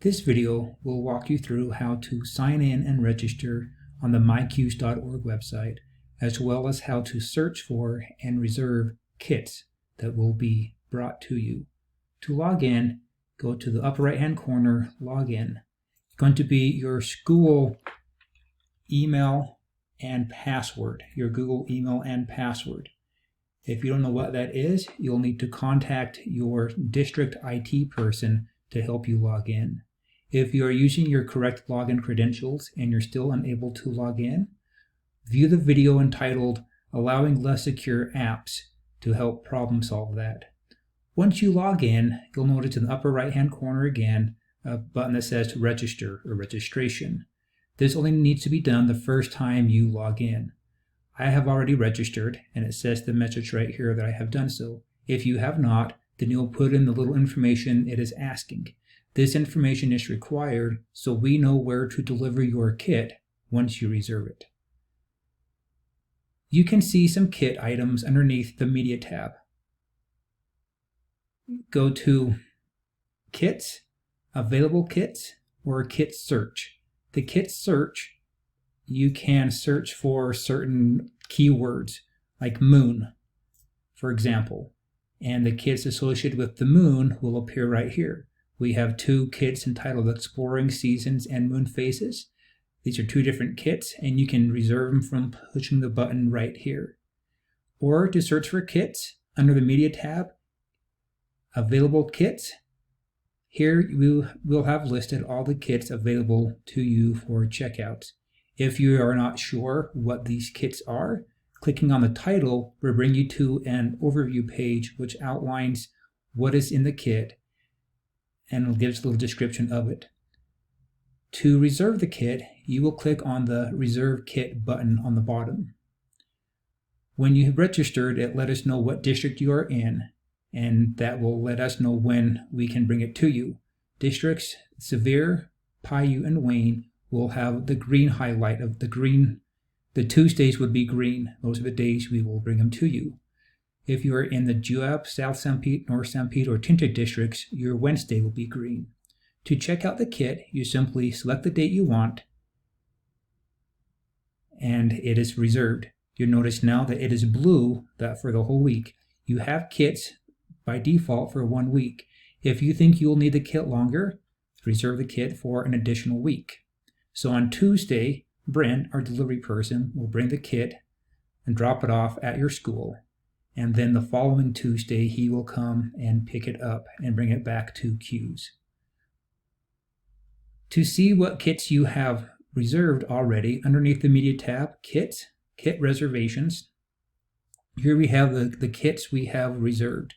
This video will walk you through how to sign in and register on the myQs.org website, as well as how to search for and reserve kits that will be brought to you. To log in, go to the upper right hand corner, login. It's going to be your school email and password, your Google email and password. If you don't know what that is, you'll need to contact your district IT person to help you log in. If you are using your correct login credentials and you're still unable to log in, view the video entitled Allowing Less Secure Apps to help problem solve that. Once you log in, you'll notice in the upper right hand corner again a button that says register or registration. This only needs to be done the first time you log in. I have already registered, and it says the message right here that I have done so. If you have not, then you'll put in the little information it is asking. This information is required so we know where to deliver your kit once you reserve it. You can see some kit items underneath the Media tab. Go to Kits, Available Kits, or Kit Search. The Kit Search, you can search for certain keywords like moon, for example, and the kits associated with the moon will appear right here. We have two kits entitled Exploring Seasons and Moon Phases. These are two different kits, and you can reserve them from pushing the button right here. Or to search for kits, under the Media tab, Available Kits, here you will have listed all the kits available to you for checkouts. If you are not sure what these kits are, clicking on the title will bring you to an overview page which outlines what is in the kit and gives a little description of it. To reserve the kit, you will click on the Reserve Kit button on the bottom. When you have registered, it let us know what district you are in, and that will let us know when we can bring it to you. Districts Sevier, Paiute, and Wayne will have the green highlight of the green. The Tuesdays would be green. Those are the days we will bring them to you. If you are in the Juab, South Sanpete, North Sanpete, or Tintic districts, your Wednesday will be green. To check out the kit, you simply select the date you want, and it is reserved. You'll notice now that it is blue that for the whole week. You have kits by default for 1 week. If you think you'll need the kit longer, reserve the kit for an additional week. So on Tuesday, Brent, our delivery person, will bring the kit and drop it off at your school. And then the following Tuesday, he will come and pick it up and bring it back to Qs. To see what kits you have reserved already, underneath the Media tab, Kits, Kit Reservations, here we have the kits we have reserved.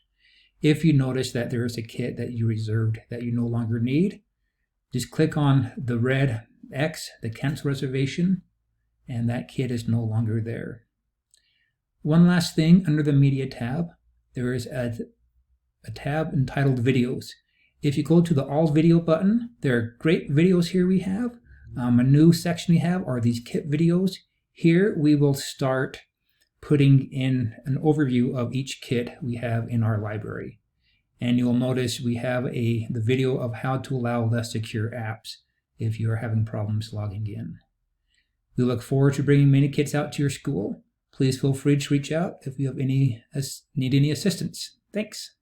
If you notice that there is a kit that you reserved that you no longer need, just click on the red X, the cancel reservation, and that kit is no longer there. One last thing, under the Media tab, there is a tab entitled Videos. If you go to the All Video button, there are great videos here we have. A new section we have are these kit videos. Here we will start putting in an overview of each kit we have in our library. And you'll notice we have the video of how to allow less secure apps if you are having problems logging in. We look forward to bringing many kits out to your school. Please feel free to reach out if you have need any assistance. Thanks.